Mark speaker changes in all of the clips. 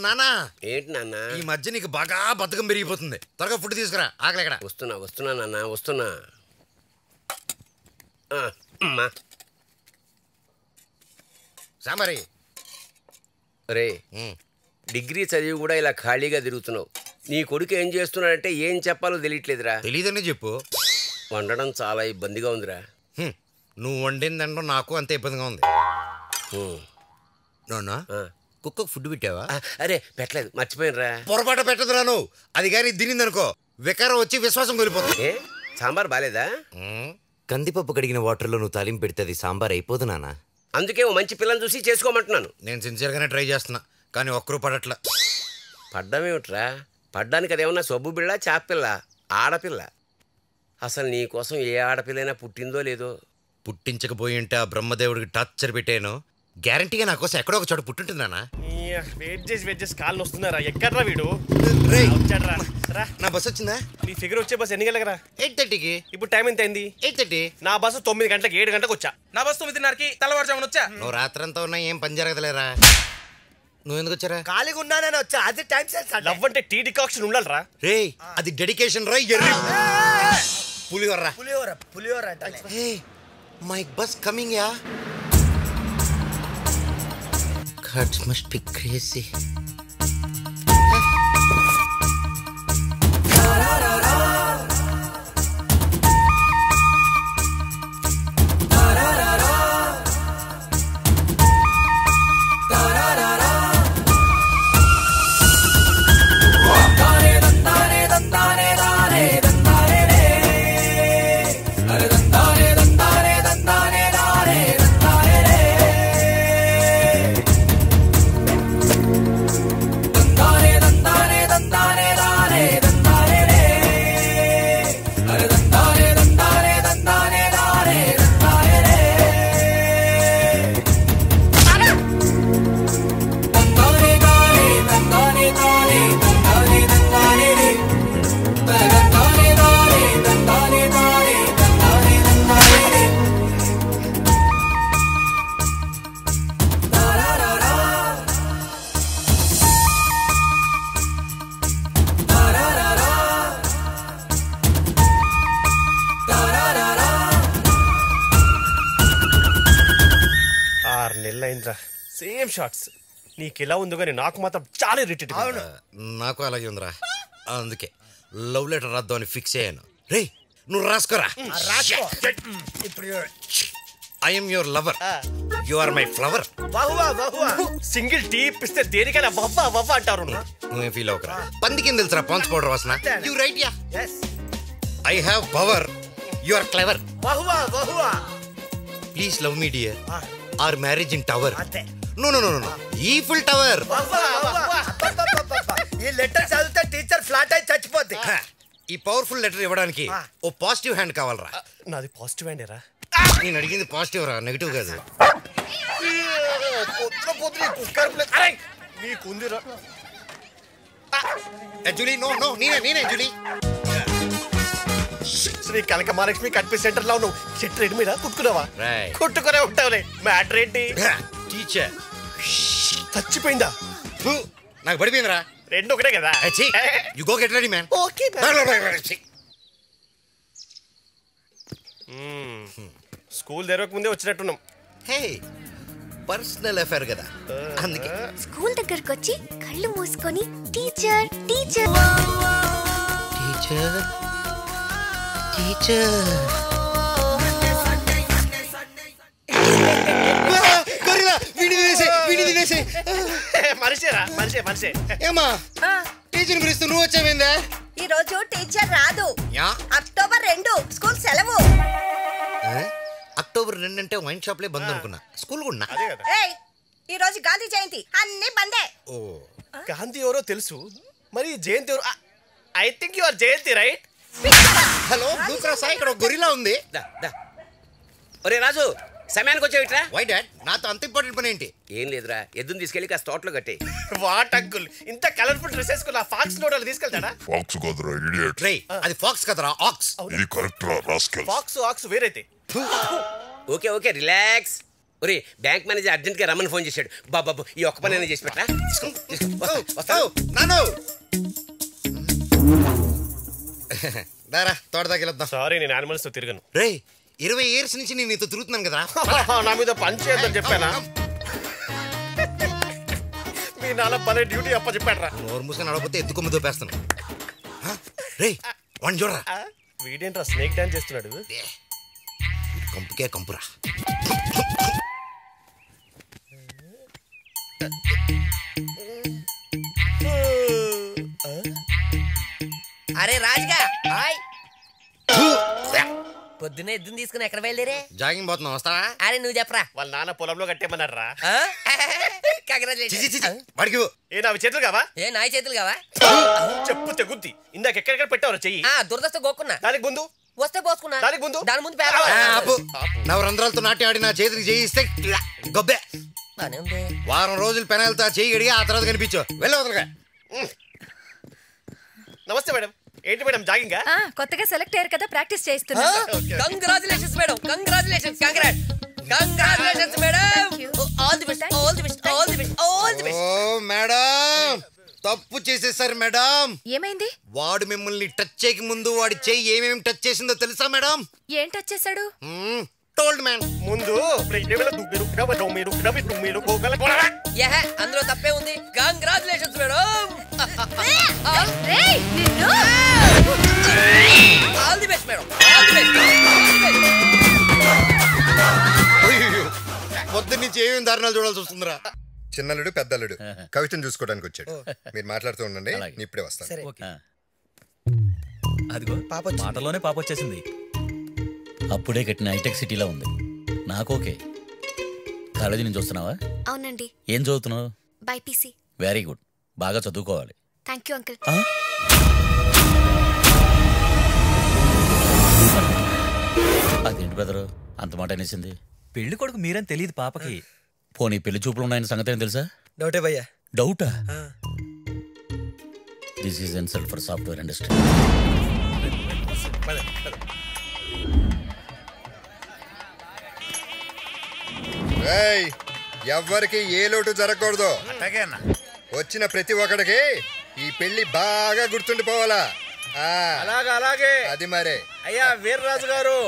Speaker 1: నానా
Speaker 2: ఏంటి నాన్న
Speaker 1: ఈ మధ్య నీకు బాగా బద్ధకం పెరిగిపోతుంది. త్వరగా ఫుడ్ తీసుకురా, ఆకలి ఎక్కడ.
Speaker 2: వస్తున్నా నాన్న వస్తున్నా.
Speaker 1: సాంబారి
Speaker 2: రే డిగ్రీ చదివి కూడా ఇలా ఖాళీగా తిరుగుతున్నావు. నీ కొడుకు ఏం చేస్తున్నాడంటే ఏం చెప్పాలో తెలియట్లేదురా.
Speaker 1: తెలీదని చెప్పు.
Speaker 2: వండడం చాలా ఇబ్బందిగా ఉందిరా.
Speaker 1: నువ్వు వండిందంటే నాకు అంతే ఇబ్బందిగా ఉంది. నాన్న కుక్కకు ఫుడ్ పెట్టావా?
Speaker 2: అరే పెట్టలేదు, మర్చిపోయినరా.
Speaker 1: పొరపాటు పెట్టదురా నువ్వు. అది కానీ తినిందనుకో వికారం వచ్చి విశ్వాసం కోల్పోతుంది.
Speaker 2: సాంబార్ బాలేదా?
Speaker 3: కందిపప్పు కడిగిన వాటర్లో నువ్వు తాలింపు పెడితే అది సాంబార్ అయిపోదు నాన్న.
Speaker 2: అందుకే ఓ మంచి పిల్లని చూసి చేసుకోమంటున్నాను.
Speaker 1: నేను సిన్సియర్గానే ట్రై చేస్తున్నా, కానీ ఒక్కరూ పడట్లా.
Speaker 2: పడ్డామేమిట్రా? పడ్డానికి అదేమన్నా సబ్బు బిళ్ళ, చాపిల్ల, ఆడపిల్ల. అసలు నీ కోసం ఏ ఆడపిల్లైనా పుట్టిందో లేదో.
Speaker 1: పుట్టించకపోయి ఉంటే ఆ బ్రహ్మదేవుడికి టార్చర్ పెట్టాను. గ్యారంటీగా నా కోసం ఎక్కడో ఒక చోట పుట్టుంటుందానా?
Speaker 4: వెయిట్ చేసి కాళ్ళు వస్తున్నారా? ఎక్కడ్రా వీడు?
Speaker 1: నా బస్ వచ్చిందా?
Speaker 4: నీ ఫిగర్ వచ్చే బస్ ఎన్ని గంటలకి రా?
Speaker 1: 8:30కి.
Speaker 4: ఇప్పుడు టైం ఎంత అయింది?
Speaker 1: 8:30.
Speaker 4: నా బస్సు 9 గంటలకు 7 గంటలకు వచ్చా.
Speaker 5: నా బస్సు 9:30కి తెల్లవారుజామున వచ్చా.
Speaker 1: నువ్వు రాత్రంతా ఉన్నా ఏం పని జరగదులేరా. నువ్వు ఎందుకు వచ్చారా?
Speaker 6: ఖాళీగా ఉన్నానని వచ్చా. అది టైం సెన్స్.
Speaker 4: లవ్ అంటే టీ డికాక్షన్ ఉండాలిరా.
Speaker 1: రే అది డెడికేషన్ రా. ఎర్రి పులిహోర
Speaker 6: పులిహోర అంటే.
Speaker 1: Hey my bus coming yeah. God must be crazy.
Speaker 4: Same shots. నీకు ఎలా ఉందో కానీ నాకు మాత్రం చాలా ఇరిటేట్.
Speaker 1: నాకు అలాగే ఉందిరా. అందుకే లవ్ లెటర్ రాద్దాం అని ఫిక్స్ అయ్యాను. రే నువ్వు రాసుకోరా. I'm your lover, you are my flower.
Speaker 4: Single tea ఇప్పిస్తే దేనికైనా వవ్వ వవ్వ అంటారు.
Speaker 1: నువ్వేం ఫీల్ అవ్వకరా. పంది కింద తెలుసురా పాన్స్ పౌడర్ వాసన. You right yeah. I have power, you are clever. Please love me dear. Our marriage in tower. No no no no Eiffel tower.
Speaker 6: ఈ letter చదివితే టీచర్ ఫ్లాట్ అయి చచ్చిపోద్ది.
Speaker 1: ఈ పవర్ఫుల్ లెటర్ ఇవ్వడానికి ఓ పాజిటివ్ హ్యాండ్ కావాలరా.
Speaker 4: నాది positive hand రా.
Speaker 1: నేను అడిగింది పాజిటివ్ రా, నెగిటివ్ కాదు.
Speaker 4: నీకుందిరా
Speaker 1: జూలీ. నో నో నేనే జూలీ.
Speaker 4: శ్రీ కనక మహాలక్ష్మి కట్పి సెంటర్ లో ఉన్నావు. చెట్టు రెడ్డి మీద కుట్టుకున్నావా? కుట్టుకునే ఉంటావులే. మ్యాటర్ ఏంటి?
Speaker 1: టీచర్
Speaker 4: చచ్చిపోయిందా?
Speaker 1: నాకు పడిపోయిందిరా.
Speaker 4: రెండు ఒకటే కదా.
Speaker 1: You go get ready man.
Speaker 4: Okay. School తెరవక ముందే వచ్చినట్టున్నాం.
Speaker 1: హే పర్సనల్ అఫైర్ కదా, అందుకే.
Speaker 7: స్కూల్ దగ్గరకు వచ్చి కళ్ళు మూసుకొని టీచర్ టీచర్
Speaker 1: టీచర్ టీచర్.
Speaker 4: మనిషే
Speaker 1: ఏమా టీచర్ పిలుస్తూ నువ్వు వచ్చావేందా?
Speaker 8: ఈ రోజు టీచర్ రాదు. అక్టోబర్ 2 స్కూల్ సెలవు.
Speaker 1: అక్టోబర్ 2 అంటే వైన్ షాప్ లే బంద్ అనుకున్నా. స్కూల్ కూడా
Speaker 8: ఈ రోజు గాంధీ జయంతి, అన్ని బందే.
Speaker 4: ఓ గాంధీ ఎవరో తెలుసు, మరి జయంతి ఎవరు? I think you are Jayanthi right?
Speaker 1: Hello దూసరా సాయి, ఇక్కడ గొరిలా ఉంది.
Speaker 2: ఒరే రాజు, సమయానికి వచ్చావిట్రా?
Speaker 1: వై డాడ్, నాతో అంత ఇంపార్టెంట్ పని ఏంటి?
Speaker 2: ఏం లేదురా, ఎద్దుని తీసుకెళ్ళి కాస్త తోటలో కట్టే.
Speaker 4: వాట్ అంకుల్, ఇంత కలర్ఫుల్ డ్రెస్ వేసుకున్న ఫాక్స్ నోడల్ తీసుకెళ్తాడా?
Speaker 9: ఫాక్స్ కదరా ఇడియట్.
Speaker 1: రే అది ఫాక్స్ కదరా, ఆక్స్.
Speaker 9: ఇది కరెక్ట్ రా రాస్కెల్.
Speaker 4: ఫాక్స్ ఆక్స్ వేరైతే.
Speaker 2: Okay okay relax. ఒరే బ్యాంక్ మేనేజర్ అర్జెంట్గా రమ్మని ఫోన్ చేశాడు. బాబు ఈ ఒక్క పని చేసి పెట్టరా.
Speaker 1: నాను దారా తోట దగ్గర.
Speaker 4: సారీ నేను యానిమల్స్ తో తిరగను.
Speaker 1: రే 20 years నుంచి నేను నీతో తిరుగుతున్నాను కదా.
Speaker 4: నా మీద పని చేయొద్దని చెప్పానా? మీ నాన్న పని డ్యూటీ అప్ప చెప్పాడరా.
Speaker 1: నోరు మూసుకొని నడవకపోతే ఎత్తుకొమ్మ దోపేస్తాను. రే వాడిని చూడరా.
Speaker 4: వీడేంట్రా స్నేక్ డాన్స్ చేస్తున్నాడు?
Speaker 1: కంపుకే కంపురా.
Speaker 6: అరే రాజుగా హాయ్. పొద్దున్నే ఎద్దుని తీసుకుని ఎక్కడ బయలుదేరే?
Speaker 1: జాగింగ్ పోతున్నావు, వస్తావా?
Speaker 6: అరే నువ్వు చెప్పరా.
Speaker 4: వాళ్ళ నాన్న పొలంలో కట్టేమన్నారా?
Speaker 1: వాడికి
Speaker 4: ఏ నావి చేతులు కావా?
Speaker 6: ఏ నా చేతులు కావా?
Speaker 4: చెప్పు తెగుద్ది. ఇందాక ఎక్కడెక్కడ పెట్టావు చెయ్యి.
Speaker 6: దురదస్త గోక్కున్నా.
Speaker 4: దానికి ముందు
Speaker 6: వస్తే పోసుకున్నా.
Speaker 4: దానికి ముందు
Speaker 6: దాని ముందు పేపర్.
Speaker 1: నవరంధ్రాలతో నాటి ఆడి నా చేతికి చేయిస్తే గొబ్బే. వారం రోజులు పెనాలతో చేయి గడిగా ఆ తర్వాత కనిపించు. వెళ్ళవతలుగా.
Speaker 4: నమస్తే మేడం. ఏంటి మేడం జాగింగ్?
Speaker 9: కొత్తగా సెలెక్ట్ అయ్యారు కదా, ప్రాక్టీస్ చేస్తున్నా.
Speaker 6: Congratulations madam. Congratulations. Congratulations madam. All the best. All the best. All the best. All the best.
Speaker 1: ఓ మేడం తప్పు చేసేసారు మేడం.
Speaker 9: ఏమైంది?
Speaker 1: వాడు మిమ్మల్ని టచ్ చేయక ముందు వాడి చెయ్యి ఏమేమి టచ్ చేసిందో తెలుసా మేడం?
Speaker 9: ఏం టచ్ చేశాడు?
Speaker 1: Told man.
Speaker 4: ముందు
Speaker 6: అందులో తప్పే ఉంది. Congratulations madam. All the best madam. All the best.
Speaker 1: పొద్దున్న నుంచి ఏమేమి దారుణాలు చూడాల్సి వస్తుందిరా.
Speaker 10: చిన్నల్లుడు పెద్దల్లుడు కవితను చూసుకోవడానికి వచ్చాడు. మీరు మాట్లాడుతూ ఉండండి, నేను ఇప్పుడే వస్తాను.
Speaker 11: అదిగో మాటలోనే పాప వచ్చేసింది. అప్పుడే కట్టిన హైటెక్ సిటీలో ఉంది. నాకోకే. కాలేజీ నుంచి వస్తున్నావా?
Speaker 7: అవునండి.
Speaker 11: ఏం చదువుతున్నావు?
Speaker 7: బైపీసీ.
Speaker 11: Very good. బాగా చదువుకోవాలి.
Speaker 7: Thank you uncle.
Speaker 11: అదేంటి బ్రదరు అంత మాట అనేసింది?
Speaker 12: పెళ్లి కొడుకు మీరని తెలియదు పాపకి.
Speaker 11: పోనీ పెళ్లి చూపులు ఉన్నాయని సంగతి ఏం తెలుసా?
Speaker 6: డౌటే భయ్యా.
Speaker 11: డౌటా? This is insult for software industry.
Speaker 10: ఎవ్వరికి ఏ లోటు జరగకూడదు. వచ్చిన ప్రతి ఒక్కడికి ఈ పెళ్లి బాగా గుర్తుండిపోవాలా?
Speaker 4: అలాగే
Speaker 10: అది మరే.
Speaker 4: అయ్యా వీర్రాజు గారు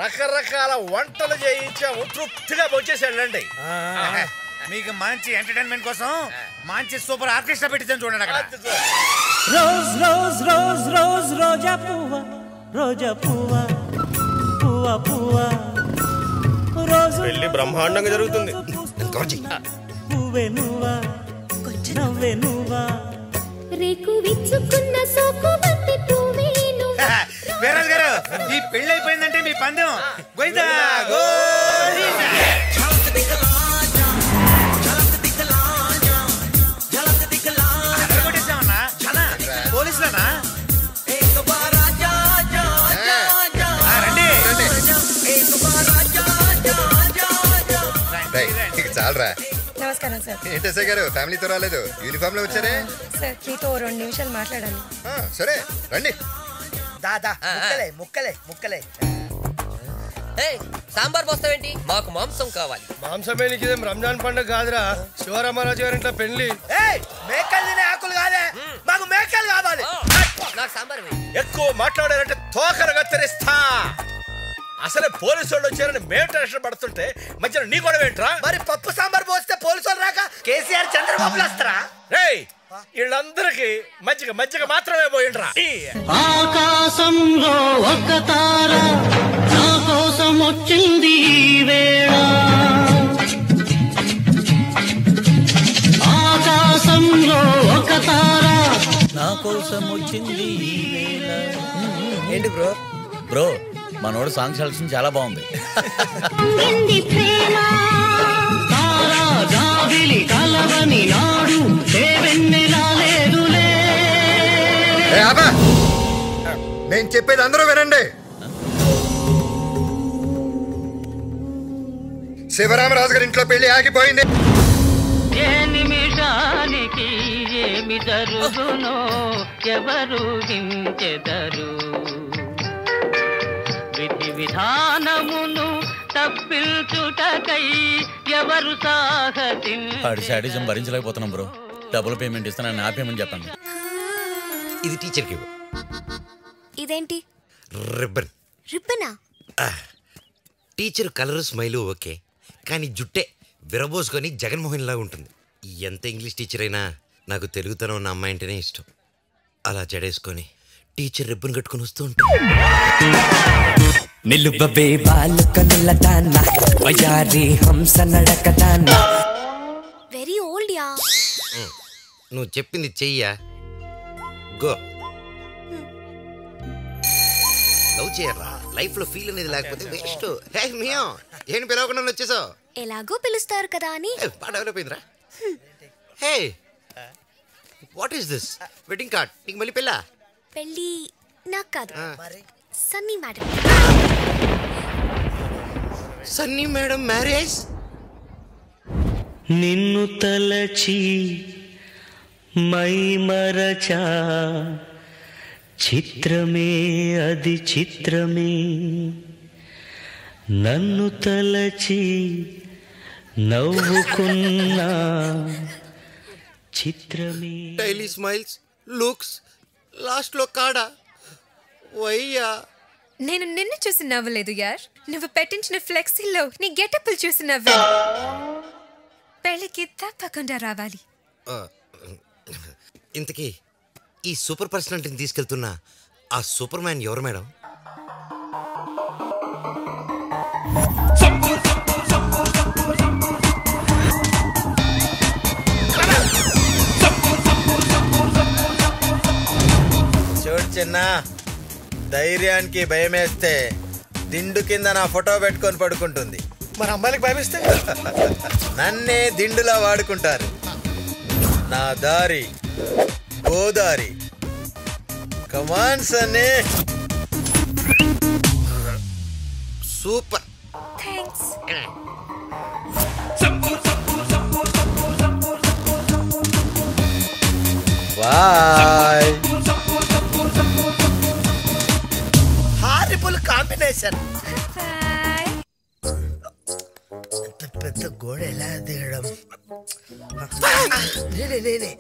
Speaker 4: రకరకాల వంటలు చేయించాము, తృప్తిగా వచ్చేసాడండి.
Speaker 13: మీకు మంచి ఎంటర్టైన్మెంట్ కోసం మంచి సూపర్ ఆర్కెస్ట్రా పెట్టించాను చూడండి.
Speaker 14: రోజ్ రోజ్ రోజ్ రోజ్ రోజా పువ్వ, రోజా పువ్వ, పువ్వ పువ్వ, రోజు
Speaker 4: పెళ్లి బ్రహ్మాండంగా జరుగుతుంది.
Speaker 14: పువ్వే నువ్వా, నవ్వే నువ్వా,
Speaker 7: రేకు విచ్చుకున్న సోకు బంతి పువ్వే నువ్వా.
Speaker 13: వీర్రాజు గారు ఈ పెళ్లి అయిపోయిందంటే మీ పందెం గోయిందా గోయిందా. పోలీసులనా?
Speaker 10: చాలరా.
Speaker 9: నమస్కారం సార్.
Speaker 10: ఏంటి ఎస్ఐ గారు ఫ్యామిలీతో రాలేదు, యూనిఫామ్ లో వచ్చారే?
Speaker 9: సార్ మీతో 2 నిమిషాలు మాట్లాడాలి.
Speaker 10: సరే రండి.
Speaker 6: దాదా ముక్కలే ముక్కలే ముక్కలే. సాంబార్ పోస్తావేంటి? మాకు మాంసం కావాలి.
Speaker 4: మాంసమే నీకు ఇదేం రంజాన్ పండుగ కాదురా, శివరామరాజు గారి ఇంట్లో పెళ్లి.
Speaker 6: మేకలు తినే ఆకులు కాదే, మాకు మేకలు కావాలి. నాకు సాంబార్
Speaker 4: ఎక్కువ మాట్లాడారంటే తోకలు కత్తిరిస్తా. అసలే పోలీసు వాళ్ళు వచ్చారని మేము టెన్షన్ పడుతుంటే మధ్యలో నీ కూడా ఏంట్రా?
Speaker 6: మరి పప్పు సాంబార్ పోస్తే పోలీసు వాళ్ళు రాక కేసీఆర్ చంద్రబాబులు వస్తారా?
Speaker 4: రేయ్ వీళ్ళందరికి మజ్జిగ మజ్జిగ మాత్రమే పోయిండ్రా.
Speaker 14: ఆకాశంలో ఒక తార నా కోసం వచ్చింది వేళ, ఆకాశంలో ఒక తార నా కోసం వచ్చింది వేళ.
Speaker 6: ఏంటి బ్రో?
Speaker 11: బ్రో మనోడు సాంగ్ సెలక్షన్ చాలా బాగుంది. కలవని నాడు
Speaker 10: నేను చెప్పేది అందరూ వినండి. శివరామరాజు గారి ఇంట్లో పెళ్లి ఆగిపోయింది.
Speaker 14: ఏ నిమిషానికి ఏమి జరుగునో ఎవరు హించెదరు, విధి విధానమును తప్పిల్ తీర్చుటకై ఎవరు సాహసించెదరు.
Speaker 11: ఆడి శాడిజం భరించలేకపోతున్నాం బ్రో. డబుల్ పేమెంట్ ఇస్తానని ఆపేయమని చెప్పండి.
Speaker 3: ఇది టీచర్కి ఇవ్వు.
Speaker 7: ఇదేంటి?
Speaker 3: రిబ్బన్.
Speaker 7: రిబ్బనా?
Speaker 3: టీచర్ కలరు స్మైలు ఓకే, కానీ జుట్టే విరబోసుకొని జగన్మోహన్ లాగా ఉంటుంది. ఎంత ఇంగ్లీష్ టీచర్ అయినా నాకు తెలుగుతనం ఉన్న అమ్మాయి అంటేనే ఇష్టం. అలా జడేసుకొని టీచర్ రిబ్బన్ కట్టుకుని వస్తూ ఉంటా.
Speaker 15: నిలువవే బాలుక నిలదాన వయారి హంస నడకదాన.
Speaker 7: Very old yeah.
Speaker 3: నువ్వు చెప్పింది చెయ్యా. గో. లవ్ చేయరా, లైఫ్ లో ఫీల్ అనేది లేకపోతే వేస్ట్. హే మియా, ఏం పిలవకుండా వచ్చేసావు?
Speaker 7: ఎలాగో పిలుస్తారు కదా అని.
Speaker 3: బాగా డెవలప్ అయిందిరా. Hey, what is this? Wedding card. నీకు మళ్ళీ పెళ్ళా?
Speaker 7: పెళ్ళి నాకు కాదు, Sunny madam.
Speaker 3: Sunny madam marriage?
Speaker 14: నిన్ను తలచి మై మరచా, చిత్రమే అది చిత్రమే, నన్ను తలచి నవ్వుకున్నా చిత్రమే.
Speaker 3: డైలీ స్మైల్స్, లుక్స్, లాస్ట్ లో కాడా? వయ్యా,
Speaker 9: నేను నిన్ను చూసి నవ్వలేదు యార్, నువ్వు పెట్టించిన ఫ్లెక్సీలో నీ గెటప్లు చూసి నవ్వా. పెళ్ళికి తప్పకుండా రావాలి.
Speaker 3: ఇంతకీ ఈ సూపర్ పర్సనాలిటీని తీసుకెళ్తున్న ఆ సూపర్ మ్యాన్ ఎవరు మేడం?
Speaker 4: చూడు చిన్న, ధైర్యానికి భయమేస్తే దిండు కింద నా ఫోటో పెట్టుకొని పడుకుంటుంది.
Speaker 1: మరి అమ్మాయిలకు భయమేస్తే
Speaker 4: నన్నే దిండులా వాడుకుంటారు. నా దారి Godari. Come on Sunny.
Speaker 3: Super.
Speaker 9: Thanks.
Speaker 4: Bye.
Speaker 1: Horrible combination. పెద్ద గోడ ఎలా దిగడం? నేనే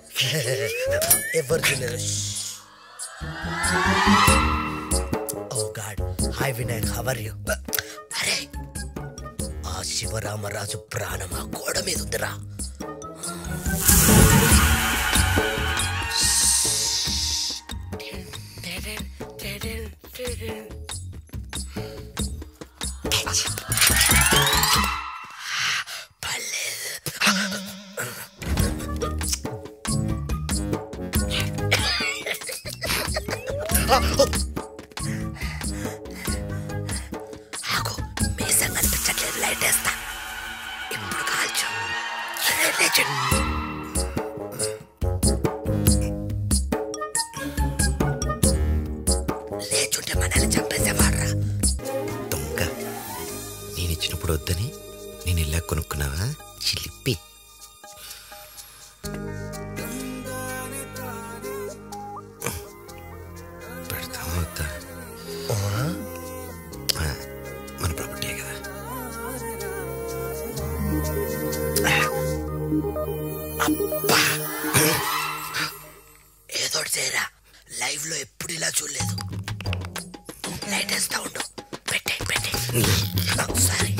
Speaker 1: ఎవరు చూడలేదు. Oh God. Hi Vinayak, how are you? అరే, ఆ శివరామరాజు ప్రాణం ఆ గోడ మీద ఉందిరా. మీసం కనిపించట్లేదు, లైట్ వేస్తా. ఇప్పుడు కాల్చు. లేచుంటే మనల్ని చంపేసేవాడ్రా.
Speaker 3: దొంగ. నేను ఇచ్చినప్పుడు వద్దని నేను ఇలా కొనుక్కున్నావా చిలిపి? పెడతావా వద్దా? మన ప్రాపర్టీ కదా.
Speaker 1: ఏదో చేయరా, లైవ్ లో ఎప్పుడు ఇలా చూడలేదు. లైట్ వేస్తా ఉండు. పెట్టే ఒకసారి.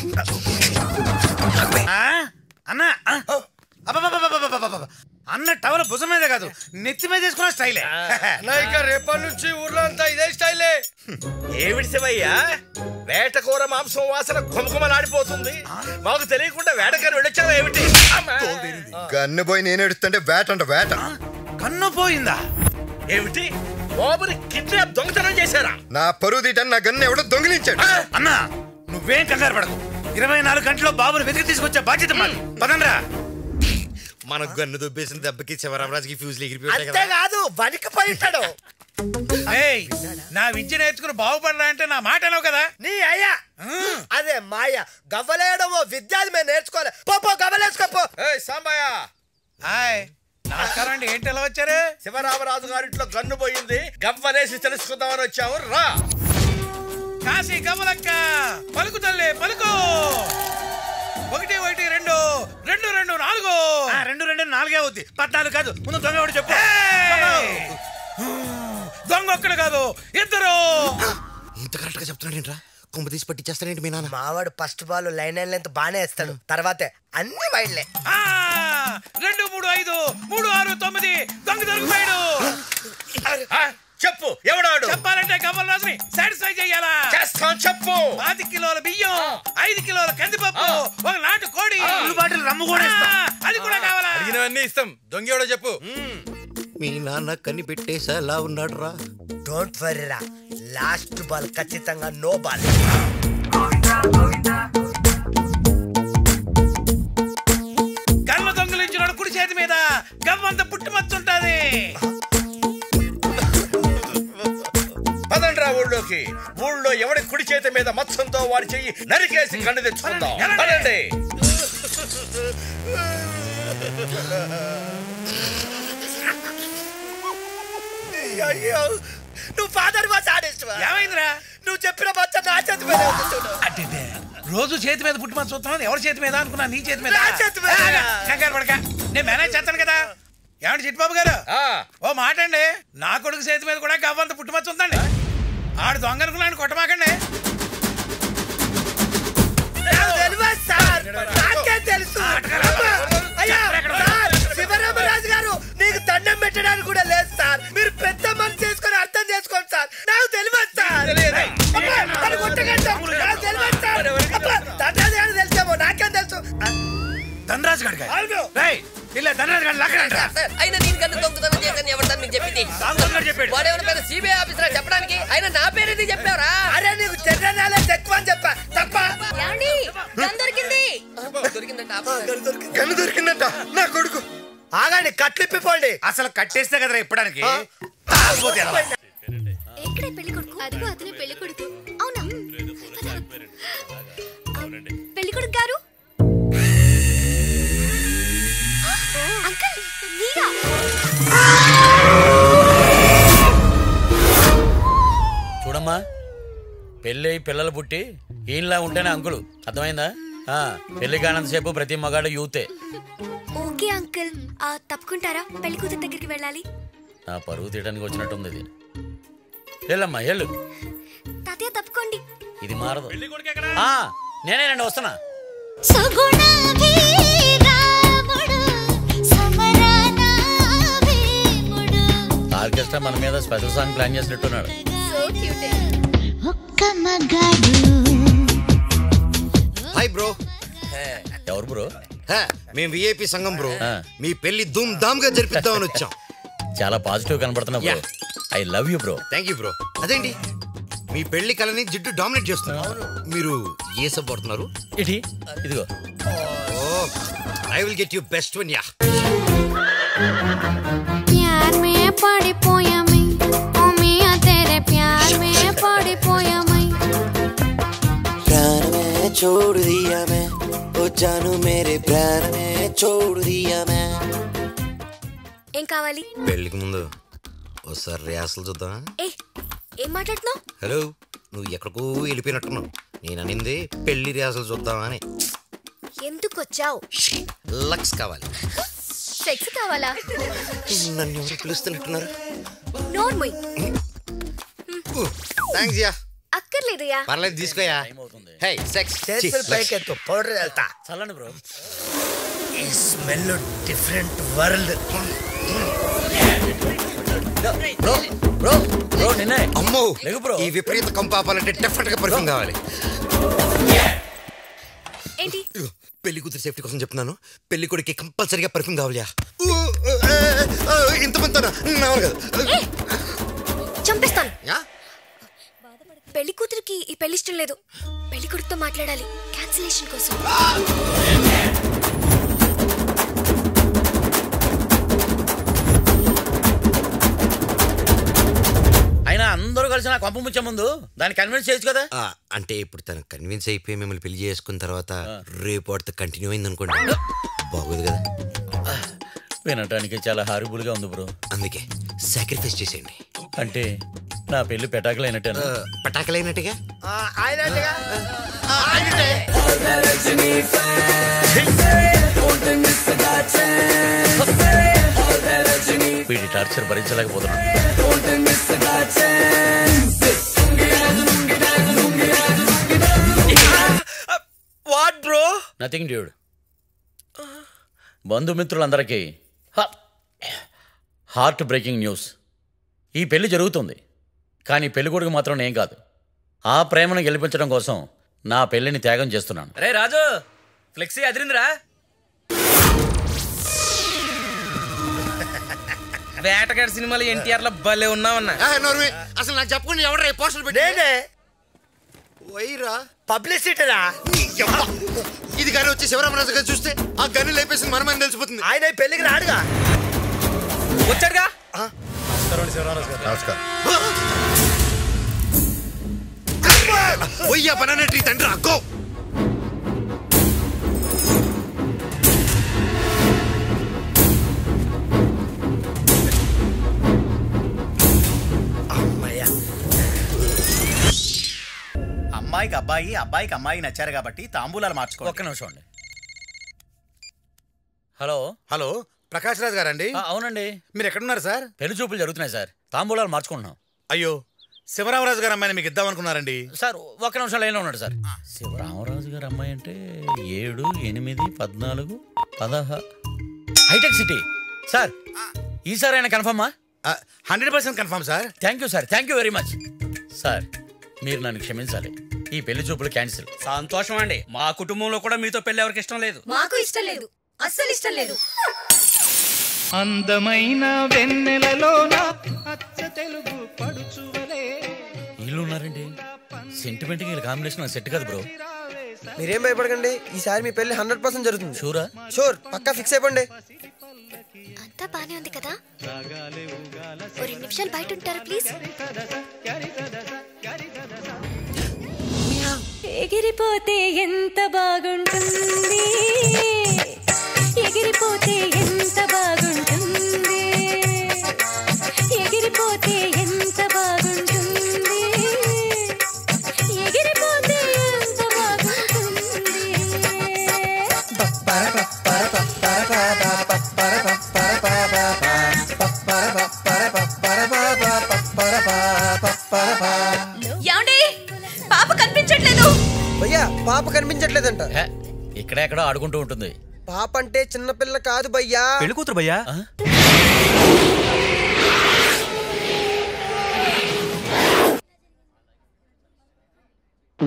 Speaker 13: అన్నా, అన్న టవల్ భుజం మీద కాదు, నెత్తి మీద చేసుకున్న స్టైలే.
Speaker 4: రేపటి నుంచి ఊర్లో అంతా ఇదే స్టైలే. ఏమిటి శివయ్యా, వేటకూర మాంసం వాసన గుమగుమలాడిపోతుంది. మాకు తెలియకుండా వేటకారు వెళ్ళొచ్చావా ఏమిటి?
Speaker 10: గన్ను పోయి నేను ఎడుతుంటే వేట అంట వేట.
Speaker 13: కన్ను పోయిందా?
Speaker 4: ఏమిటి, బాబుని కిడ్నాప్ దొంగతనం చేశారా?
Speaker 10: నా పరువు తీయటాన్ని నా గన్ను ఎవడో దొంగిలించాడు.
Speaker 13: అన్నా, నువ్వేం కంగారు పడకు. 24 గంటల్లో బాబుని వెతికి తీసుకొచ్చే బాధ్యత మాది. పదండ్రా.
Speaker 3: మనకు గన్ను దొబ్బేసిన దెబ్బకి శివరామరాజుకి ఫ్యూజ్లు ఎగిరిపోయాయి కదా.
Speaker 1: అంతేకాదు, వణికిపోయి ఉంటాడు.
Speaker 13: నా విద్య నేర్చుకుని బాగుపడరా అంటే నా మాట అనవు కదా.
Speaker 1: నీ అయ్యా అదే మాయ. గవ్వలేయడమో విద్యాది మేము నేర్చుకోలే. పో గవ్వలేసుకోపో.
Speaker 4: సాంబయ్య,
Speaker 13: హాయ్, నమస్కారం అండి. ఏంటి ఎలా వచ్చారు?
Speaker 4: శివరామరాజు గారింట్లో గన్ను పోయింది, గవ్వలేసి తెలుసుకుందామని వచ్చాము. రా.
Speaker 13: కాశీ కమలక్క, పలుకు తల్లి పలుకు.
Speaker 4: 1 1 2 2 2 4
Speaker 13: 2 2 4 అవుద్ది 14 కాదు ముందు దొంగ ఎవడు చెప్పు
Speaker 4: దొంగ ఒక్కడు కాదు ఇద్దరు
Speaker 3: ఇంత కరెక్ట్ గా చెప్తున్నాడేంట్రా కొంప తీసి పట్టించేస్తాడేంటి మీ నాన్న
Speaker 1: మావాడు ఫస్ట్ బాల్ లైన్ లెంత్ బానే వేస్తాడు తర్వాతే అన్ని వైడ్లే
Speaker 4: 2 3 5 3 6 9 దొంగ దొరికిపోయాడు
Speaker 13: చెప్పు ఎవడాడు
Speaker 4: చెప్పాలంటే కమల్ రాజుని సాటిస్ఫై చేయాలా
Speaker 13: చేస్తాం చెప్పు
Speaker 4: 5 కిలోల బియ్యం 5 కిలోల కందిపప్పు ఒక నాటు కోడి
Speaker 13: బాటిల్ రమ్ము కూడా
Speaker 4: అది కూడా కావాలా
Speaker 5: అడిగినవన్నీ ఇస్తాం దొంగ ఎవడో చెప్పు
Speaker 3: మీ నాన్న కన్ని పెట్టేసేలా ఉన్నాడు రా
Speaker 1: డోంట్ వరీ రా లాస్ట్ బాల్ ఖచ్చితంగా నో బాల్
Speaker 4: కళ్ళ దొంగలించిన కుడి చేతి మీద గవ్వంత పుట్టుమచ్చుంటది
Speaker 13: పదండ్రా ఊళ్ళోకి ఊళ్ళో ఎవడి కుడి చేతి మీద మత్సంతో వాడి చెయ్యి నరికేసి కన్ను తెచ్చుకుందాం పదండి
Speaker 1: అయ్యో నువ్వు ఫాదర్ వాస్ ఆడేస్తావా
Speaker 4: ఏమైందిరా
Speaker 1: నువ్వు చెప్పిన బచ్చ నా చేతి మీద
Speaker 4: అంటే రోజు చేతి మీద పుట్టుమచ్చ చూస్తున్నాను ఎవరి చేతి మీద అనుకున్నా నీ చేతి మీద
Speaker 1: నా చేతి మీద.
Speaker 4: కంగారు పడక నేను మేనేజ్ చేస్తాను కదా ఏమండి చిట్టుబాబు గారు ఓ మాట అండి నా కొడుకు చేతి మీద కూడా గవ్వంత పుట్టుమచ్చ ఉందండి ఆడు దొంగ అనుకున్నాను కొట్టమాకండి
Speaker 1: తెలుసు శివరామరాజు గారు నీకు దండం పెట్టడానికి కూడా లేదు సార్ మీరు పెద్ద మనసు చేసుకొని అర్థం చేసుకోండి సార్ నాకు తెలియదు సార్ తెలిసేమో నాకేం తెలుసు
Speaker 4: ధనరాజు గారు ధనరాజు గారు
Speaker 6: అయినా నేను కన్నా దొంగతనం చేశాను ఎవరు మీకు చెప్పింది వాడేమైనా పెద్ద సిబిఐ ఆఫీసర్ చెప్పడానికి అయినా నా పేరు చెప్పావరా
Speaker 1: అరే నీకు చెడ్డ ఎక్కువ అని చెప్పా తప్ప
Speaker 10: గన్ను దొరికిందంట నా కొడుకు
Speaker 1: ఆగాని కట్లిప్పిపోండి
Speaker 13: అసలు కట్టేస్తే కదరా ఇప్పడానికి
Speaker 7: ఎక్కడే పెళ్లి కొడుకు అదిగో అతనే పెళ్లి కొడుకు అవునా పెళ్లి కొడుకు గారు అంకుల్ మీరా
Speaker 11: చూడమ్మా పెళ్ళి పిల్లలు పుట్టి ఈయనలా ఉంటేనే అంకులు అర్థమైందా పెళ్లి కానంతసేపు ప్రతి మగాడు యూతే
Speaker 7: ఓకే అంకుల్ తప్పుకుంటారా పెళ్లి కూతురు దగ్గరికి వెళ్ళాలి
Speaker 11: నా పరువు తీయడానికి వచ్చినట్టుంది ఇది వెళ్ళమ్మా వెళ్ళు
Speaker 7: తాతయ్య తప్పుకోండి
Speaker 11: ఇది మారదు నేనే రండి వస్తున్నా ఆర్కెస్ట్రా మన మీద స్పెషల్ సాంగ్ ప్లాన్ చేసినట్టున్నాడు
Speaker 3: హాయ్ బ్రో
Speaker 11: ఎవరు బ్రో
Speaker 3: మేము విఐపి సంఘం బ్రో మీ పెళ్లి ధూమ్ ధామ్ గా జరిపిద్దామని వచ్చాం
Speaker 11: చాలా పాజిటివ్ కనబడుతున్నా bro I love you bro
Speaker 3: thank you bro అదేంటి మీ పెళ్లి కళని జిడ్డు డామినేట్ చేస్తున్నారు మీరు ఏ సబ్ పడుతున్నారు
Speaker 11: ఇటీ ఇదిగో
Speaker 3: I will get you best one yeah
Speaker 16: प्यार में पड़ी पोया मैं ओ मिया तेरे प्यार में पड़ी पोया मैं
Speaker 17: प्राण में छोड़ दिया मैं ओ जानू मेरे प्राण में छोड़ दिया मैं
Speaker 7: ఏం కావాలి
Speaker 3: పెళ్లికి ముందు ఒకసారి రిహార్సల్ చూద్దామా
Speaker 7: ఏం మాట్లాడుతున్నావు
Speaker 3: హలో నువ్వు ఎక్కడికో వెళ్ళిపోయినట్టున్నావు నేను అనింది పెళ్లి రిహార్సల్ చూద్దామా అని
Speaker 7: ఎందుకు వచ్చావు
Speaker 3: లక్స్ కావాలి
Speaker 7: సెక్స్ కావాలా
Speaker 3: నన్ను ఎవరు పిలుస్తున్నట్టున్నారు
Speaker 7: నోర్మోయ్
Speaker 3: థ్యాంక్స్ యా
Speaker 7: అక్కర్లేదయ్యా
Speaker 3: పర్లేదు తీసుకోయా హే సెక్స్
Speaker 1: చేతులు పైకెత్తు పౌడర్ వెళ్తా
Speaker 11: చల్లండి బ్రో
Speaker 1: ఈ smell different world
Speaker 11: bro bro bro నిన్నే
Speaker 3: అమ్మో
Speaker 11: లేగు బ్రో
Speaker 3: ఈ విపరీత కంపు ఆపాలంటే డెఫినెట్ గా పర్ఫ్యూమ్ కావాలి
Speaker 7: ఏంటి
Speaker 3: పెళ్లి కూతురు సేఫ్టీ కోసం చెప్తున్నాను పెళ్లి కొడుకు కంపల్సరీగా పర్ఫ్యూమ్ కావాలియా ఇంతమంది
Speaker 7: చంపేస్తాను పెళ్లి కూతురికి ఈ పెళ్లి ఇష్టం లేదు పెళ్లి కొడుకుతో మాట్లాడాలి క్యాన్సిలేషన్ కోసం
Speaker 11: అయినా అందరూ కలిసి నా కొంప ముచ్చే ముందు దాన్ని కన్విన్స్ చేయొచ్చు కదా
Speaker 3: అంటే ఇప్పుడు తను కన్విన్స్ అయిపోయి మిమ్మల్ని పెళ్లి చేసుకున్న తర్వాత రేపు వాడితో కంటిన్యూ అయింది అనుకోండి బాగోదు కదా
Speaker 11: వినటానికి చాలా హారిబుల్ గా ఉంది బ్రో
Speaker 3: అందుకే సాక్రిఫైస్ చేసేయండి
Speaker 11: అంటే నా పెళ్లి పెటాకులైనట్టేనా?
Speaker 3: పటాకలైనట్టుగా
Speaker 11: వీడి టార్చర్ భరించలేకపోతున్నాను.
Speaker 4: What bro?
Speaker 11: Nothing dude. బంధుమిత్రులందరికీ హార్ట్ బ్రేకింగ్ న్యూస్. ఈ పెళ్లి జరుగుతుంది, కానీ పెళ్లి కొడుకు మాత్రం నేను కాదు. ఆ ప్రేమను గెలిపించడం కోసం నా పెళ్లిని త్యాగం చేస్తున్నాను.
Speaker 6: రే రాజు, ఫ్లెక్సీ అదిరిందిరా. వేటగాడి సినిమాలో ఎన్టీఆర్ లో భలే ఉన్నావన్నా.
Speaker 3: అసలు నాకు చెప్పకుండా ఎవరు పోస్టర్లు పెట్టి వైరా
Speaker 4: పబ్లిసిటీరా.
Speaker 3: ఇది కానీ వచ్చి శివరామరాజు గారు చూస్తే ఆ గన్ను లేపేసి మనమని తెలిసిపోతుంది.
Speaker 4: ఆయన పెళ్లికి రాడుగా.
Speaker 6: వచ్చాడుగా.
Speaker 3: ఒయ్యా బనానా ట్రీ తండ్రి అక్కో.
Speaker 13: అమ్మాయికి అబ్బాయి, అబ్బాయికి అమ్మాయి నచ్చారు కాబట్టి తాంబూలాలు మార్చుకో.
Speaker 11: ఒక్క నిమిషం అండి. హలో
Speaker 13: హలో, ప్రకాష్ రాజ్ గారండి?
Speaker 11: అవునండి.
Speaker 13: మీరు ఎక్కడున్నారు సార్?
Speaker 11: పెళ్లి చూపులు జరుగుతున్నాయి సార్, తాంబూలాలు మార్చుకుంటున్నాం.
Speaker 13: అయ్యో, శివరామరాజు గారు అమ్మాయిని మీకు ఇద్దామనుకున్నారండి.
Speaker 11: సార్ ఒక్క నిమిషం లైన్లో ఉన్నాడు సార్. శివరామరాజు గారు అమ్మాయి అంటే 7, 8, 14, 16 హైటెక్ సిటీ. సార్ ఈసారి ఆయన కన్ఫర్మా?
Speaker 13: 100% confirm sir.
Speaker 11: Thank you sir, thank you very much. Sir మీరు నన్ను క్షమించాలి, ఈ పెళ్లి చూపులు క్యాన్సిల్.
Speaker 6: సంతోషం అండి. మా కుటుంబంలో కూడా మీతో పెళ్లి ఎవరికి ఇష్టం లేదు.
Speaker 8: మాకు ఇష్టం లేదు, అస్సలు ఇష్టం లేదు.
Speaker 14: అందమైన వెన్నెలలోన అచ్చ తెలుగు పడుచువలే.
Speaker 11: వీళ్ళు ఉన్నారండి, సెంటిమెంట్ వీళ్ళ కాంబినేషన్ సెట్ కాదు బ్రో.
Speaker 6: మీరేం భయపడకండి, ఈసారి మీ పెళ్లి 100% జరుగుతుంది.
Speaker 11: షూరా?
Speaker 6: షూర్, పక్కా ఫిక్స్ అయిపోండి.
Speaker 7: అంతా బానే ఉంది కదా? 2 నిమిషాలు బయట ఉంటారా ప్లీజ్?
Speaker 18: ఎగిరిపోతే ఎంత బాగుంటుంది, ఎగిరిపోతే ఎంత బాగుంటుంది, ఎగిరిపోతే ఎంత బాగుంటుంది, ఎగిరిపోతే ఎంత బాగుంటుంది.
Speaker 8: ఏమండి, పాప కనిపించట్లేదు.
Speaker 6: భయ్యా, పాప కనిపించట్లేదంట.
Speaker 11: ఇక్కడెక్కడో ఆడుకుంటూ ఉంటుంది.
Speaker 6: పాప అంటే చిన్నపిల్ల కాదు భయ్యా,
Speaker 12: పెళ్లి కూతురు భయ్యా.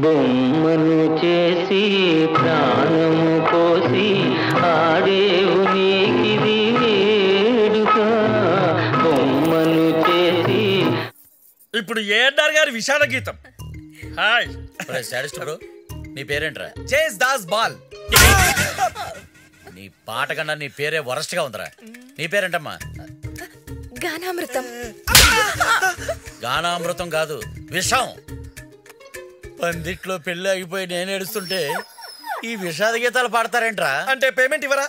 Speaker 14: బొమ్మను చేసి ప్రాణము కోసి ఆడేవు నీకిది వేడుక. బొమ్మను చేసి.
Speaker 4: ఇప్పుడు ఏఎన్ఆర్ గారి విషాద గీతం. హాయ్
Speaker 11: సాడిస్ట్ బ్రో, నీ పేరేంట్రా?
Speaker 6: జేస్ దాస్ బాల్.
Speaker 11: నీ పాట కన్నా నీ పేరే వరస్ట్ గా ఉందిరా. నీ పేరేంటమ్మా?
Speaker 18: గానామృతం.
Speaker 11: గానామృతం కాదు, విషం. పందిట్లో పెళ్లి ఆగిపోయి నేను ఏడుస్తుంటే ఈ విషాద గీతాలు పాడతారేంట్రా?
Speaker 4: అంటే పేమెంట్ ఇవ్వరా?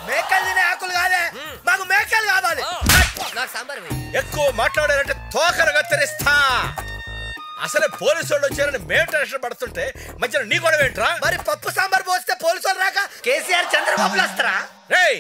Speaker 4: మేకలు తినే ఆకులు కాదే, మాకు మేకలు కావాలి. ఎక్కువ మాట్లాడారంటే తోకలు కత్తిరిస్తా. అసలే పోలీసు వాళ్ళు వచ్చారని మేము టెన్షన్ పడుతుంటే మధ్యలో నీ గొడవ ఏంట్రా? మరి పప్పు సాంబార్ పోస్తే పోలీసు వాళ్ళు రాక కేసీఆర్ చంద్రబాబులు వస్తారా? రేయ్